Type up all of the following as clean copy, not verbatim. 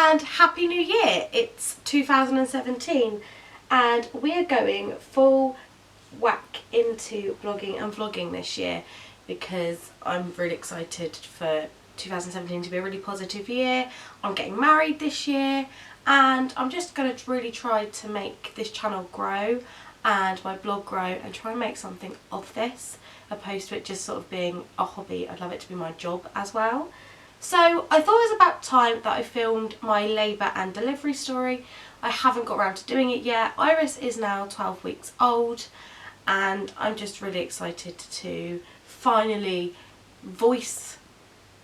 and Happy New Year! It's 2017 and we are going full whack into blogging and vlogging this year because I'm really excited for 2017 to be a really positive year. I'm getting married this year and I'm just going to really try to make this channel grow and my blog grow and try and make something of this, opposed to it just sort of being a hobby. I'd love it to be my job as well. So I thought it was about time that I filmed my labour and delivery story. I haven't got around to doing it yet. Iris is now 12 weeks old and I'm just really excited to finally voice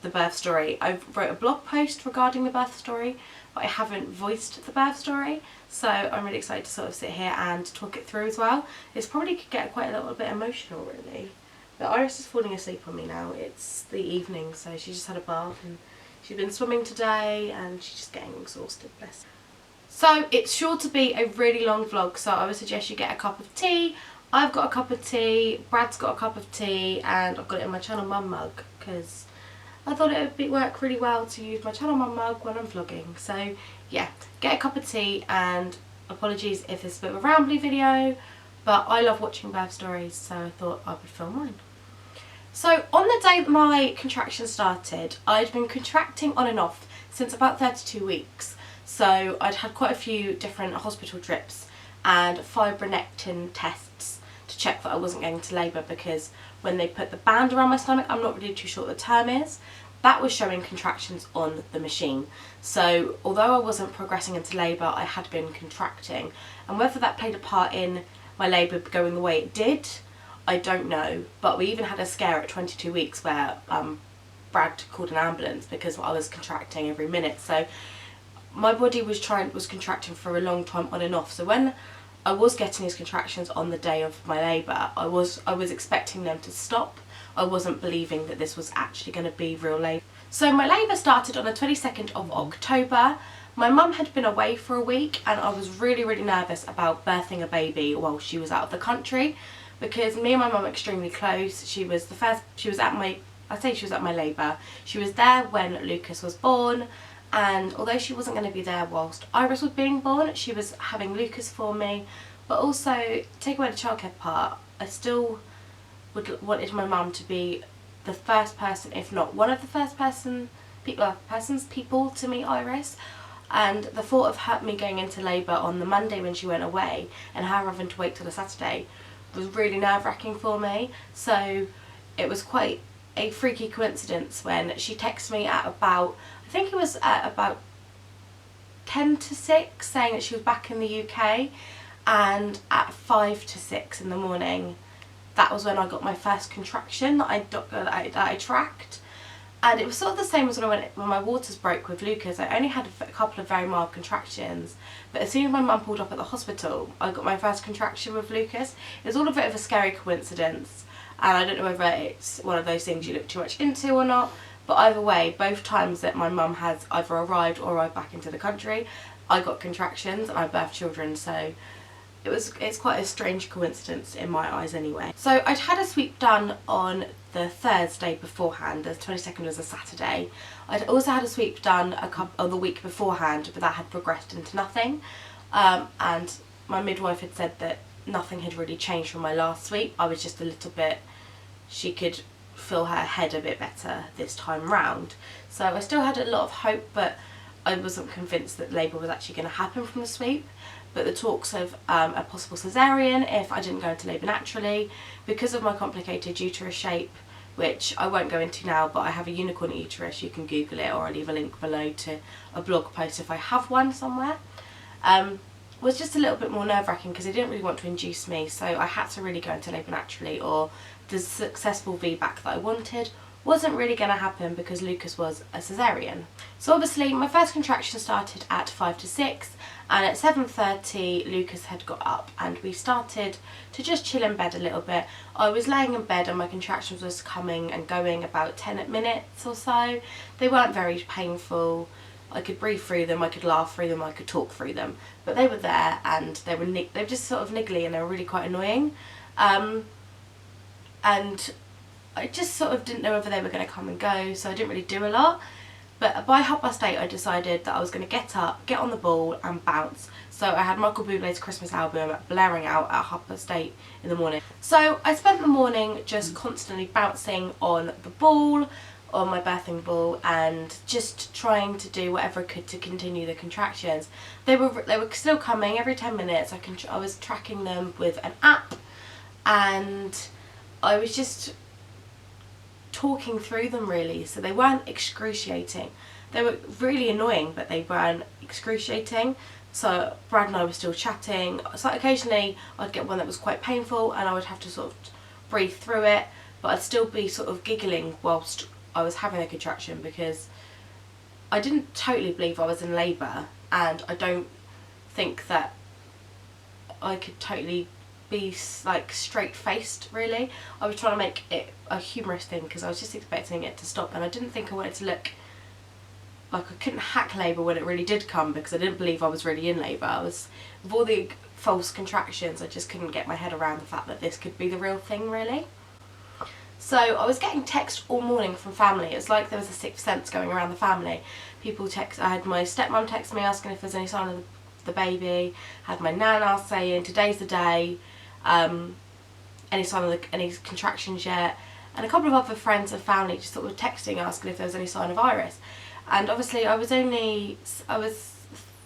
the birth story. I wrote a blog post regarding the birth story, but I haven't voiced the birth story, so I'm really excited to sort of sit here and talk it through as well. It's probably could get quite a little bit emotional really. But Iris is falling asleep on me now. It's the evening, so she just had a bath and she's been swimming today and she's just getting exhausted, bless her. So it's sure to be a really long vlog, so I would suggest you get a cup of tea. I've got a cup of tea, Brad's got a cup of tea, and I've got it in my Channel Mum mug because I thought it would work really well to use my Channel Mum mug when I'm vlogging. So yeah, get a cup of tea, and apologies if this is a bit of a rambly video, but I love watching birth stories, so I thought I would film mine. So on the day that my contractions started, I'd been contracting on and off since about 32 weeks. So I'd had quite a few different hospital trips and fibronectin tests to check that I wasn't going to labour, because when they put the band around my stomach, I'm not really too sure what the term is, that was showing contractions on the machine. So although I wasn't progressing into labour, I had been contracting, and whether that played a part in my labour going the way it did, I don't know. But we even had a scare at 22 weeks where Brad called an ambulance because I was contracting every minute. So my body was contracting for a long time on and off. So when I was getting these contractions on the day of my labour, I was expecting them to stop. I wasn't believing that this was actually going to be real labour. So my labour started on the 22nd of October. My mum had been away for a week and I was really nervous about birthing a baby while she was out of the country, because me and my mum are extremely close. She was at my labour. She was there when Lucas was born, and although she wasn't going to be there whilst Iris was being born, she was having Lucas for me. But also, take away the childcare part, I still wanted my mum to be the first person, if not one of the first people to meet Iris. And the thought of me going into labour on the Monday when she went away and her having to wait till the Saturday was really nerve-wracking for me. So it was quite a freaky coincidence when she texted me at about, I think it was at about 10 to 6, saying that she was back in the UK, and at 5 to 6 in the morning, that was when I got my first contraction that I tracked. And it was sort of the same as when my waters broke with Lucas. I only had a couple of very mild contractions, but as soon as my mum pulled up at the hospital, I got my first contraction with Lucas. It was all a bit of a scary coincidence, and I don't know whether it's one of those things you look too much into or not, but either way, both times that my mum has either arrived or arrived back into the country, I got contractions and I birthed children, so it's quite a strange coincidence in my eyes anyway. So I'd had a sweep done on the Thursday beforehand. The 22nd was a Saturday. I'd also had a sweep done the week beforehand, but that had progressed into nothing. And my midwife had said that nothing had really changed from my last sweep. I was just a little bit, she could feel her head a bit better this time round. So I still had a lot of hope, but I wasn't convinced that labour was actually going to happen from the sweep. But the talks of a possible caesarean if I didn't go into labour naturally, because of my complicated uterus shape, which I won't go into now, but I have a unicorn uterus, you can Google it, or I'll leave a link below to a blog post if I have one somewhere, was just a little bit more nerve-wracking because they didn't really want to induce me, so I had to really go into labour naturally, or the successful VBAC that I wanted wasn't really going to happen because Lucas was a caesarean. So obviously my first contraction started at 5 to 6, and at 7:30 Lucas had got up and we started to just chill in bed a little bit. I was laying in bed and my contractions was coming and going about 10 minutes or so. They weren't very painful. I could breathe through them, I could laugh through them, I could talk through them, but they were there and they were just sort of niggly and they were really quite annoying. And I just sort of didn't know whether they were going to come and go, so I didn't really do a lot. But by 8:30 I decided that I was going to get up, get on the ball and bounce. So I had Michael Bublé's Christmas album blaring out at 8:30 in the morning. So I spent the morning just constantly bouncing on the ball, on my birthing ball, and just trying to do whatever I could to continue the contractions. They were still coming every 10 minutes. I was tracking them with an app, and I was just talking through them really, so they weren't excruciating. They were really annoying, but they weren't excruciating. So Brad and I were still chatting. So occasionally I'd get one that was quite painful and I would have to sort of breathe through it, but I'd still be sort of giggling whilst I was having a contraction, because I didn't totally believe I was in labour, and I don't think that I could totally be like straight faced really. I was trying to make it a humorous thing because I was just expecting it to stop, and I didn't think I wanted to look like I couldn't hack labour when it really did come, because I didn't believe I was really in labour. I was, with all the false contractions, I just couldn't get my head around the fact that this could be the real thing really. So I was getting texts all morning from family. It's like there was a sixth sense going around the family. People text, I had my stepmom text me asking if there's any sign of the baby, had my nana saying today's the day, any sign of any contractions yet, and a couple of other friends and family just sort of texting asking if there was any sign of Iris. And obviously I was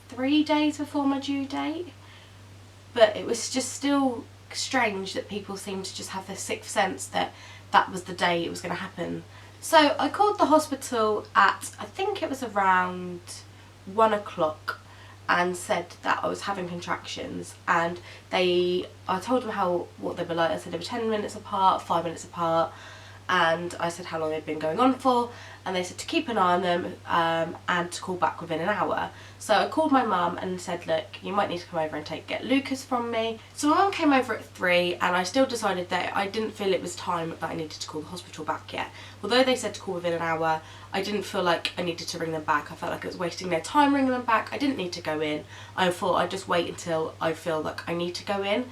3 days before my due date, but it was just still strange that people seemed to just have this sixth sense that that was the day it was going to happen. So I called the hospital at, I think it was around 1 o'clock, and said that I was having contractions, and I told them what they were like. I said they were 10 minutes apart, 5 minutes apart, and I said how long they'd been going on for, and they said to keep an eye on them and to call back within an hour. So I called my mum and said, look, you might need to come over and get Lucas from me. So my mum came over at 3, and I still decided that I didn't feel it was time that I needed to call the hospital back yet. Although they said to call within an hour, I didn't feel like I needed to ring them back. I felt like it was wasting their time ringing them back. I didn't need to go in. I thought I'd just wait until I feel like I need to go in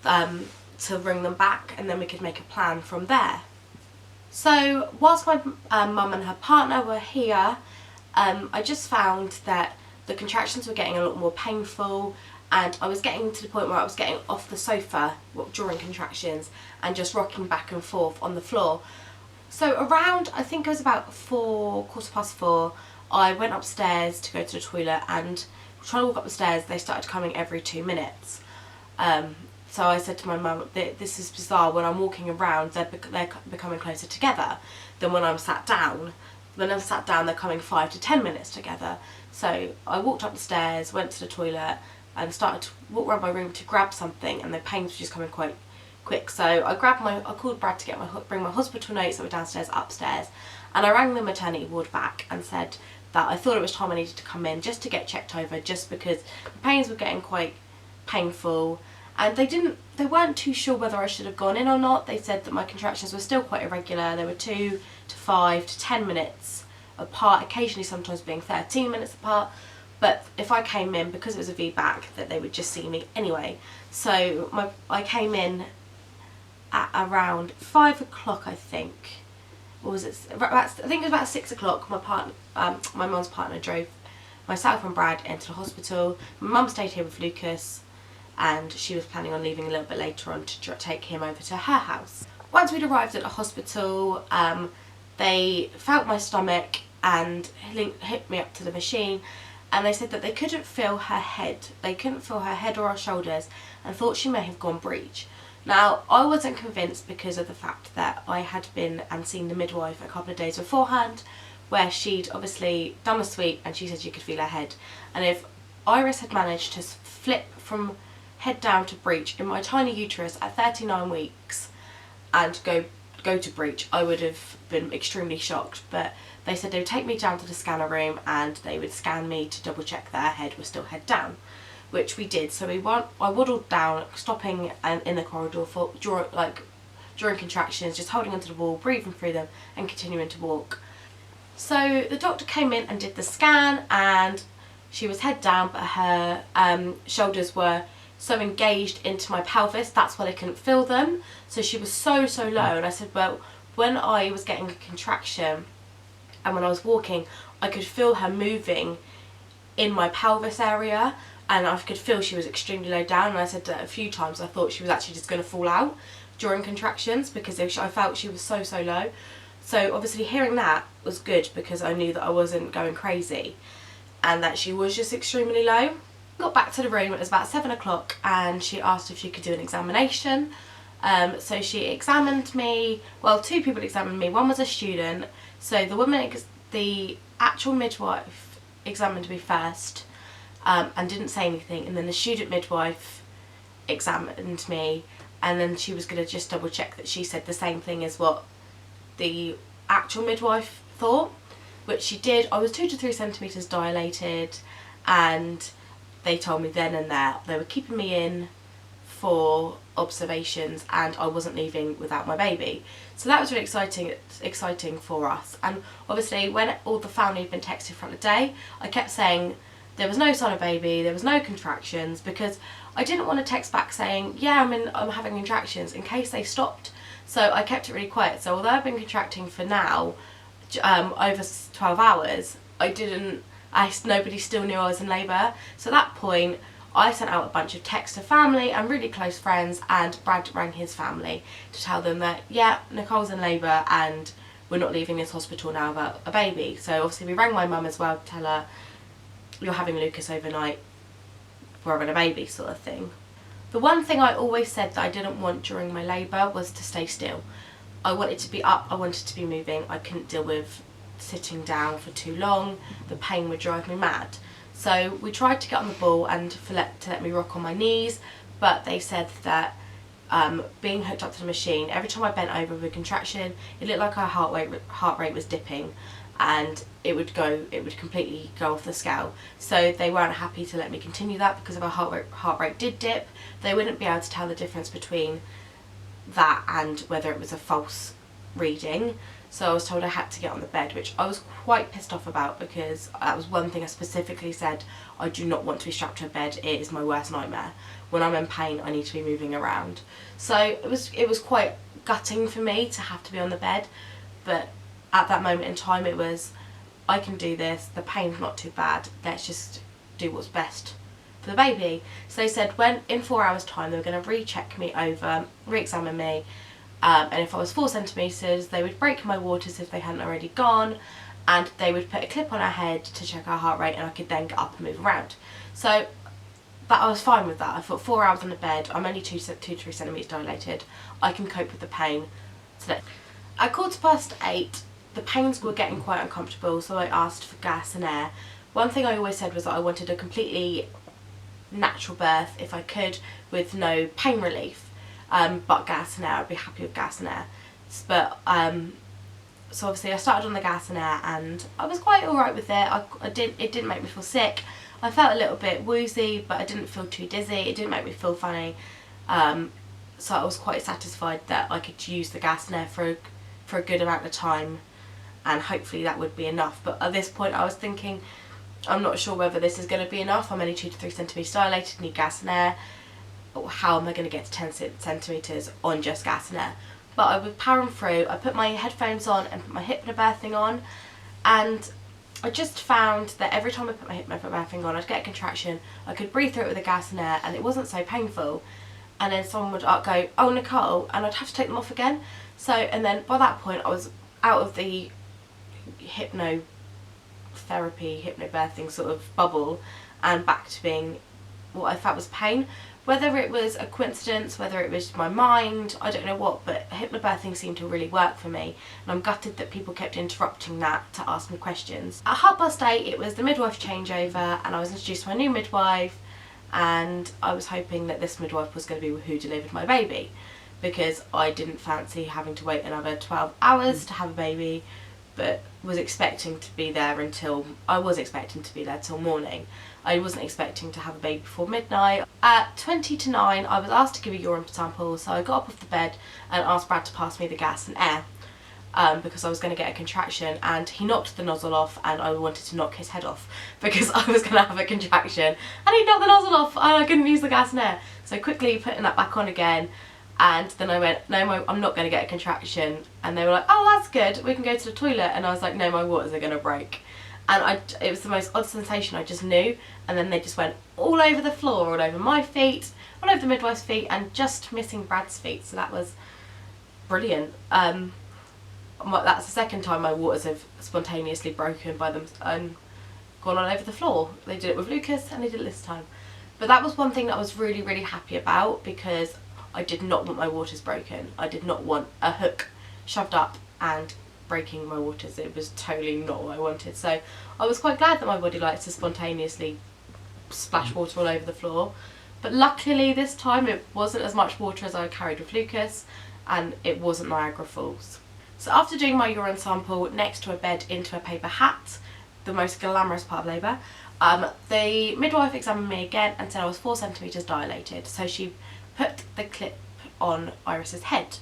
to ring them back, and then we could make a plan from there. So whilst my mum and her partner were here, I just found that the contractions were getting a lot more painful, and I was getting to the point where I was getting off the sofa during contractions and just rocking back and forth on the floor. So around, I think it was about 4:15, I went upstairs to go to the toilet, and trying to walk up the stairs, they started coming every 2 minutes. So I said to my mum, this is bizarre, when I'm walking around they're becoming closer together than when I'm sat down. When I'm sat down they're coming 5 to 10 minutes together. So I walked up the stairs, went to the toilet and started to walk around my room to grab something, and the pains were just coming quite quick. So I called Brad to bring my hospital notes that were downstairs upstairs, and I rang the maternity ward back and said that I thought it was time I needed to come in just to get checked over, just because the pains were getting quite painful. And they weren't too sure whether I should have gone in or not. They said that my contractions were still quite irregular. They were 2 to 5 to 10 minutes apart, occasionally sometimes being 13 minutes apart. But if I came in, because it was a VBAC, that they would just see me anyway. So I came in at around 5 o'clock, I think. Or was it? I think it was about 6 o'clock. My mum's partner drove myself and Brad into the hospital. My mum stayed here with Lucas, and she was planning on leaving a little bit later on to take him over to her house. Once we'd arrived at the hospital, they felt my stomach and hooked me up to the machine, and they said that they couldn't feel her head. They couldn't feel her head or her shoulders, and thought she may have gone breech. Now, I wasn't convinced because of the fact that I had been and seen the midwife a couple of days beforehand, where she'd obviously done a sweep and she said she could feel her head. And if Iris had managed to flip from head down to breech in my tiny uterus at 39 weeks and go to breech, I would have been extremely shocked. But they said they would take me down to the scanner room and they would scan me to double check that her head was still head down, which we did. So I waddled down, stopping in the corridor during contractions, just holding onto the wall, breathing through them and continuing to walk. So the doctor came in and did the scan, and she was head down, but her shoulders were so engaged into my pelvis, that's why they couldn't feel them. So she was so low, and I said, well, when I was getting a contraction and when I was walking, I could feel her moving in my pelvis area, and I could feel she was extremely low down, and I said that a few times I thought she was actually just going to fall out during contractions because I felt she was so low. So obviously hearing that was good because I knew that I wasn't going crazy and that she was just extremely low. Got back to the room, it was about 7 o'clock, and she asked if she could do an examination. So she examined me, well, 2 people examined me, one was a student. So the actual midwife examined me first and didn't say anything, and then the student midwife examined me, and then she was going to just double check that she said the same thing as what the actual midwife thought, which she did. I was 2 to 3 centimetres dilated, and they told me then and there they were keeping me in for observations and I wasn't leaving without my baby. So that was really exciting for us. And obviously when all the family had been texted throughout the day, I kept saying there was no sign of baby, there was no contractions, because I didn't want to text back saying, yeah, I'm having contractions, in case they stopped. So I kept it really quiet. So although I've been contracting for now over 12 hours, nobody still knew I was in labour. So at that point I sent out a bunch of texts to family and really close friends, and Brad rang his family to tell them that, yeah, Nicole's in labour and we're not leaving this hospital now about a baby. So obviously we rang my mum as well to tell her, you're having Lucas overnight, we're having a baby, sort of thing. The one thing I always said that I didn't want during my labour was to stay still. I wanted to be up, I wanted to be moving, I couldn't deal with sitting down for too long, the pain would drive me mad. So we tried to get on the ball and to let me rock on my knees, but they said that being hooked up to the machine, every time I bent over with a contraction, it looked like our heart rate was dipping, and it would completely go off the scale. So they weren't happy to let me continue that, because if our heart rate did dip, they wouldn't be able to tell the difference between that and whether it was a false reading. So I was told I had to get on the bed, which I was quite pissed off about, because that was one thing I specifically said, I do not want to be strapped to a bed, it is my worst nightmare. When I'm in pain I need to be moving around. So it was quite gutting for me to have to be on the bed, but at that moment in time it was, I can do this, the pain's not too bad, let's just do what's best for the baby. So they said when in 4 hours time they were going to recheck me over, re-examine me, and if I was 4 centimetres they would break my waters if they hadn't already gone, and they would put a clip on her head to check our heart rate, and I could then get up and move around. So but I was fine with that. I thought 4 hours on the bed, I'm only 2 to 3 centimetres dilated, I can cope with the pain. So at 8:15 the pains were getting quite uncomfortable, so I asked for gas and air. One thing I always said was that I wanted a completely natural birth if I could, with no pain relief, but gas and air. I'd be happy with gas and air. But so obviously I started on the gas and air, and I was quite alright with it. It didn't make me feel sick. I felt a little bit woozy, but I didn't feel too dizzy. It didn't make me feel funny. So I was quite satisfied that I could use the gas and air for a good amount of time, and hopefully that would be enough. But at this point I was thinking, I'm not sure whether this is going to be enough. I'm only 2 to 3 centimetres dilated, need gas and air. How am I going to get to 10 centimetres on just gas and air? But I was powering through. I put my headphones on and put my hypnobirthing on, and I just found that every time I put my hypnobirthing on I'd get a contraction, I could breathe through it with the gas and air, and it wasn't so painful. And then someone would go, oh Nicole, and I'd have to take them off again. So, and then by that point I was out of the hypnobirthing sort of bubble and back to being what I felt was pain. Whether it was a coincidence, whether it was my mind, I don't know what, but hypnobirthing seemed to really work for me, and I'm gutted that people kept interrupting that to ask me questions. At 8:30 it was the midwife changeover, and I was introduced to my new midwife, and I was hoping that this midwife was going to be who delivered my baby, because I didn't fancy having to wait another 12 hours to have a baby, but was expecting to be there till morning. I wasn't expecting to have a baby before midnight. At 20 to 9 I was asked to give a urine sample, so I got up off the bed and asked Brad to pass me the gas and air, because I was going to get a contraction, and he knocked the nozzle off, and I wanted to knock his head off because I was going to have a contraction, and he knocked the nozzle off and I couldn't use the gas and air. So quickly putting that back on again, and then I went, no, I'm not going to get a contraction, and they were like, oh that's good, we can go to the toilet, and I was like, no, my waters are going to break. and it was the most odd sensation. I just knew, and then they just went all over the floor, all over my feet, all over the midwife's feet, and just missing Brad's feet. So that was brilliant. That's the second time my waters have spontaneously broken by them and gone all over the floor. They did it with Lucas and they did it this time. But that was one thing that I was really, really happy about, because I did not want my waters broken. I did not want a hook shoved up and breaking my waters. It was totally not what I wanted. So I was quite glad that my body likes to spontaneously splash water all over the floor. But luckily this time it wasn't as much water as I carried with Lucas, and it wasn't Niagara Falls. So after doing my urine sample next to a bed into a paper hat, the most glamorous part of labour, the midwife examined me again and said I was 4 centimetres dilated. So she put the clip on Iris's head.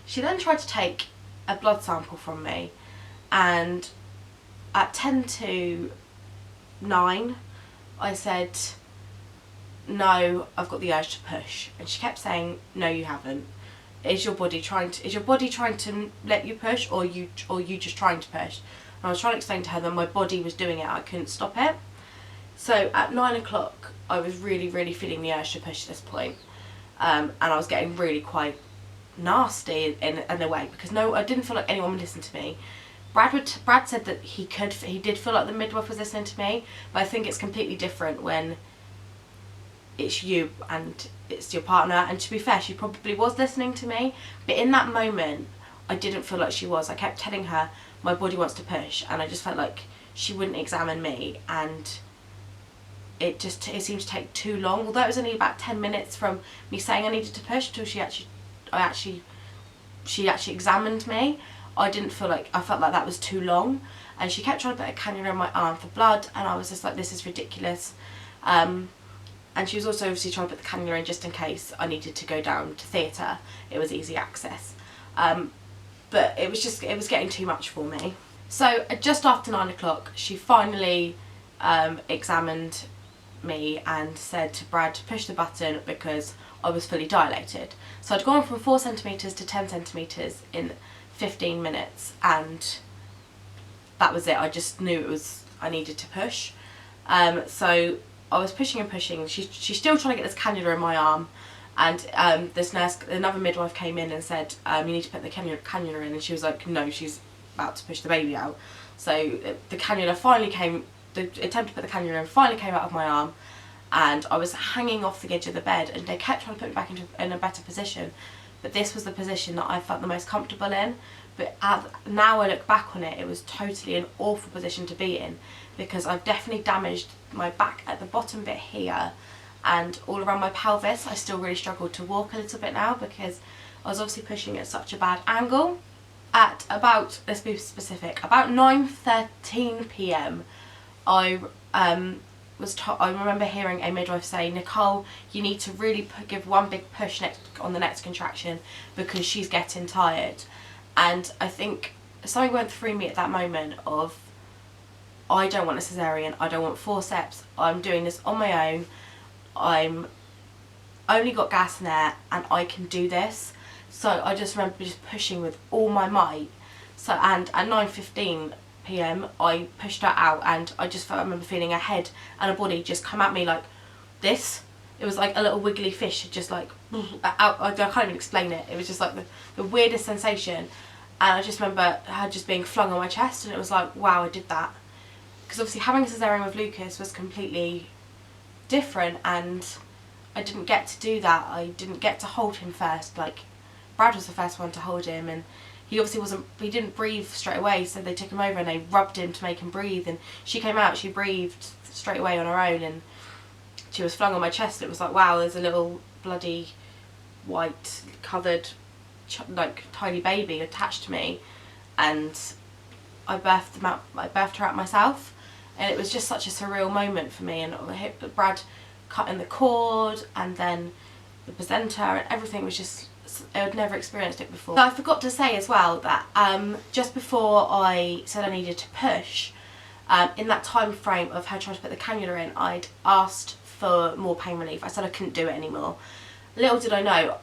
She then tried to take a blood sample from me, and at 10 to 9 I said, no, I've got the urge to push. And she kept saying, no, you haven't. Is your body trying to let you push, or you just trying to push? And I was trying to explain to her that my body was doing it, I couldn't stop it. So at 9 o'clock I was really, really feeling the urge to push at this point. And I was getting really quite nasty in a way, because I didn't feel like anyone would listen to me. Brad said that he did feel like the midwife was listening to me, but I think it's completely different when it's you and it's your partner. And to be fair, she probably was listening to me, but in that moment I didn't feel like she was. I kept telling her my body wants to push, and I just felt like she wouldn't examine me, and it seemed to take too long. Although it was only about 10 minutes from me saying I needed to push till she actually examined me, I felt like that was too long. And she kept trying to put a cannula in my arm for blood, and I was just like, this is ridiculous. And she was also obviously trying to put the cannula in just in case I needed to go down to theatre. It was easy access. But it was getting too much for me. So just after 9 o'clock, she finally examined me and said to Brad to push the button because I was fully dilated. So I'd gone from 4 centimetres to 10 centimetres in 15 minutes, and that was it. I just knew I needed to push. So I was pushing and pushing. She's still trying to get this cannula in my arm, and another midwife came in and said, you need to put the cannula in, and she was like, no, she's about to push the baby out. So the cannula finally came, the attempt to put the cannula in finally came out of my arm, and I was hanging off the edge of the bed, and they kept trying to put me back in a better position, but this was the position that I felt the most comfortable in. But now I look back on it, it was totally an awful position to be in, because I've definitely damaged my back at the bottom bit here, and all around my pelvis. I still really struggled to walk a little bit now because I was obviously pushing at such a bad angle. At about, let's be specific, about 9:13 p.m. I remember hearing a midwife say, Nicole, you need to really give one big push on the next contraction because she's getting tired. And I think something went through me at that moment of, I don't want a cesarean, I don't want forceps, I'm doing this on my own, I'm only got gas in there and I can do this. So I just remember just pushing with all my might. So, and at 9:15 p.m. I pushed her out, and I remember feeling a head and a body just come at me like this. It was like a little wiggly fish, just like out. I can't even explain it. It was just like the weirdest sensation. And I just remember her just being flung on my chest, and it was like, wow, I did that. Because obviously having a cesarean with Lucas was completely different, and I didn't get to do that. I didn't get to hold him first. Like, Brad was the first one to hold him, and he obviously he didn't breathe straight away, so they took him over and they rubbed him to make him breathe, and she came out, she breathed straight away on her own, and she was flung on my chest. It was like, wow, there's a little bloody white covered like tiny baby attached to me, and I birthed her out myself, and it was just such a surreal moment for me. And Brad cutting the cord, and then the placenta, and everything was just, I had never experienced it before. So I forgot to say as well that just before I said I needed to push, in that time frame of her trying to put the cannula in, I'd asked for more pain relief. I said I couldn't do it anymore. Little did I know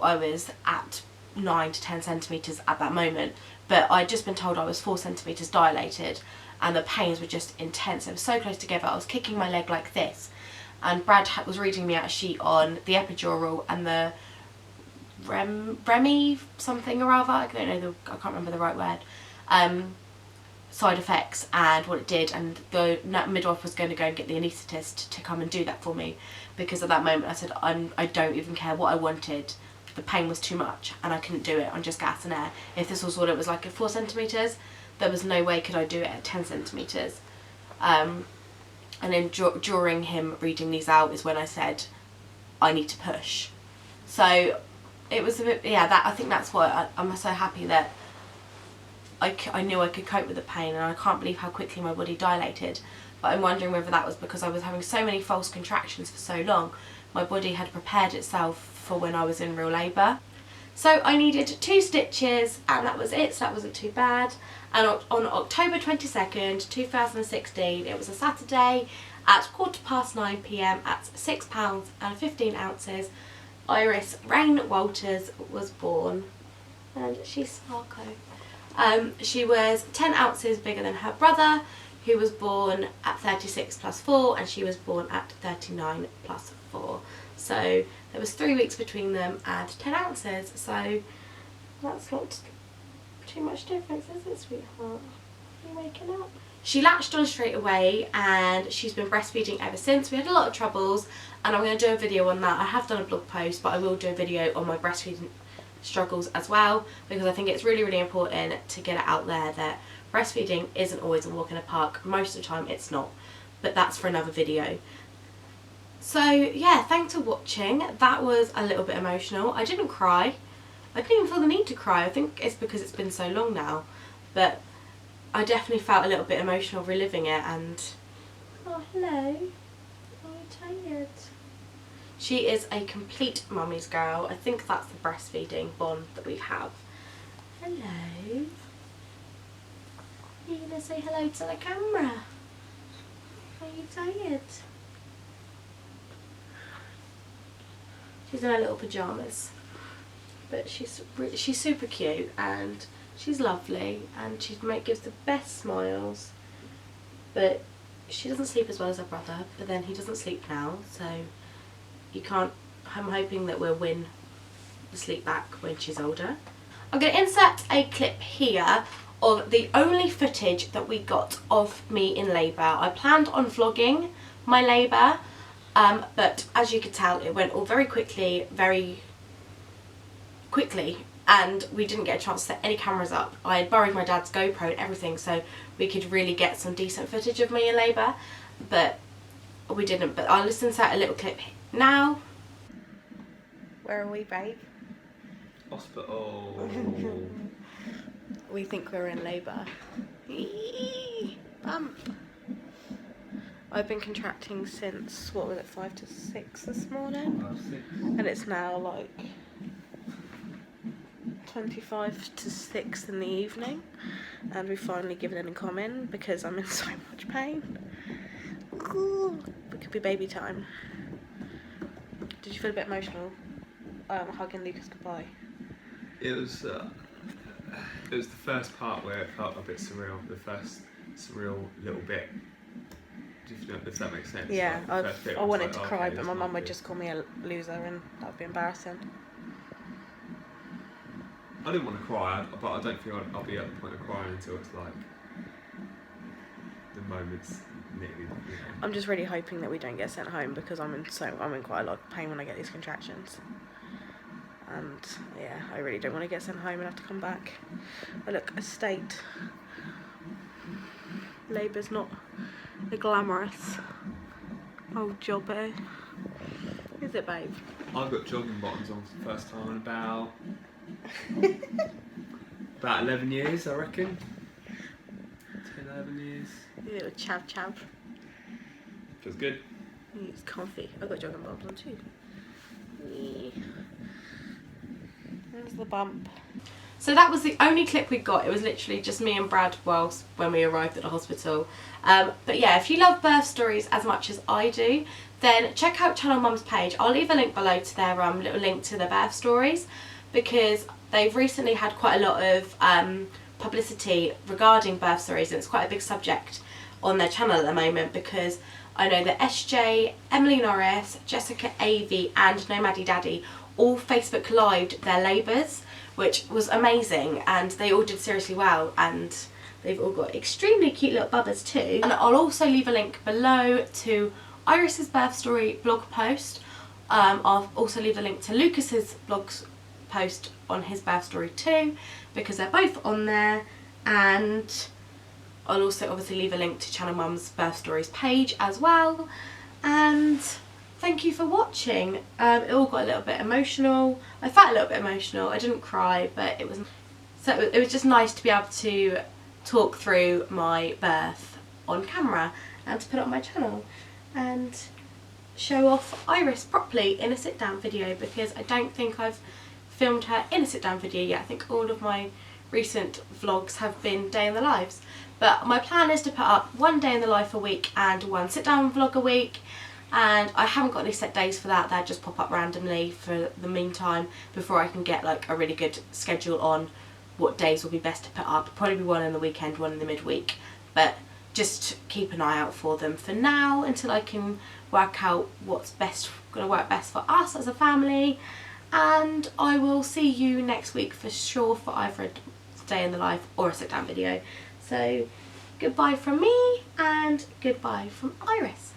I was at 9 to 10 centimetres at that moment, but I'd just been told I was 4 centimetres dilated, and the pains were just intense. They were so close together. I was kicking my leg like this, and Brad was reading me out a sheet on the epidural and the Remy something or other, I can't remember the right word, side effects and what it did, and the midwife was going to go and get the anaesthetist to come and do that for me, because at that moment I said I don't even care what I wanted. The pain was too much and I couldn't do it on just gas and air. If this was what it was like at 4 centimetres, there was no way could I do it at 10 centimetres. And then during him reading these out is when I said I need to push. So it was a bit, yeah, I think that's why I'm so happy that I knew I could cope with the pain, and I can't believe how quickly my body dilated. But I'm wondering whether that was because I was having so many false contractions for so long. My body had prepared itself for when I was in real labour. So I needed 2 stitches, and that was it, so that wasn't too bad. And on October 22nd, 2016, it was a Saturday at 9:15 p.m. at £6 and 15 ounces, Iris Raine Walters was born, and she's Sparko. She was 10 ounces bigger than her brother, who was born at 36 plus 4, and she was born at 39 plus 4. So there was 3 weeks between them and 10 ounces, so that's not too much difference, is it, sweetheart? Are you waking up? She latched on straight away, and she's been breastfeeding ever since. We had a lot of troubles, and I'm going to do a video on that. I have done a blog post, but I will do a video on my breastfeeding struggles as well, because I think it's really, really important to get it out there that breastfeeding isn't always a walk in the park. Most of the time it's not, but that's for another video. So yeah, thanks for watching. That was a little bit emotional. I didn't cry. I didn't even feel the need to cry. I think it's because it's been so long now, but I definitely felt a little bit emotional reliving it. And oh, hello, are you tired? She is a complete mummy's girl. I think that's the breastfeeding bond that we have. Hello. Are you going to say hello to the camera? Are you tired? She's in her little pyjamas. But she's super cute, and she's lovely, and she gives the best smiles. But she doesn't sleep as well as her brother, but then he doesn't sleep now, so you can't, I'm hoping that we'll win the sleep back when she's older. I'm going to insert a clip here of the only footage that we got of me in labour. I planned on vlogging my labour, but as you could tell, it went all very quickly, and we didn't get a chance to set any cameras up. I had borrowed my dad's GoPro and everything, so we could really get some decent footage of me in labour, but we didn't. But I'll just insert a little clip now. Where are we, babe? Hospital. We think we're in labour. Bump. I've been contracting since, what was it, 5 to 6 this morning? 5, 6. And it's now like 25 to 6 in the evening, and we've finally given in and come in because I'm in so much pain. Ooh, it could be baby time. Did you feel a bit emotional hugging Lucas goodbye? It was the first part where it felt a bit surreal. The first surreal little bit. If that makes sense. Yeah, like, I wanted to like, cry, okay, but my mum would just call me a loser, and that would be embarrassing. I didn't want to cry, but I don't think I'll be at the point of crying until it's like the moment's nearly. You know. I'm just really hoping that we don't get sent home, because I'm in quite a lot of pain when I get these contractions. And yeah, I really don't want to get sent home and have to come back. I look a state. Labour's not a glamorous old job, eh? Is it, babe? I've got jogging bottoms on for the first time in about 11 years, I reckon. 10, 11 years. A little chav. Feels good. It's comfy. I've got jogging bottoms on too. There's the bump. So that was the only clip we got. It was literally just me and Brad when we arrived at the hospital. But yeah, if you love birth stories as much as I do, then check out Channel Mum's page. I'll leave a link below to their little link to the birth stories, because they've recently had quite a lot of publicity regarding birth stories, and it's quite a big subject on their channel at the moment, because I know that SJ, Emily Norris, Jessica Avey and Nomaddy Daddy all Facebook lived their labours, which was amazing, and they all did seriously well, and they've all got extremely cute little bubbers too. And I'll also leave a link below to Iris's birth story blog post. I'll also leave a link to Lucas's blog post on his birth story too, because they're both on there, and I'll also obviously leave a link to Channel Mum's birth stories page as well. And thank you for watching. It all got a little bit emotional. I felt a little bit emotional. I didn't cry, but it was just nice to be able to talk through my birth on camera and to put it on my channel and show off Iris properly in a sit down video, because I don't think I've filmed her in a sit down video yet. I think all of my recent vlogs have been day in the lives, but my plan is to put up one day in the life a week and one sit down vlog a week, and I haven't got any set days for that. They'll just pop up randomly for the meantime before I can get like a really good schedule on what days will be best to put up. Probably be one in the weekend, one in the midweek, but just keep an eye out for them for now until I can work out what's going to work best for us as a family. And I will see you next week for sure for either a day in the life or a sit down video. So goodbye from me and goodbye from Iris.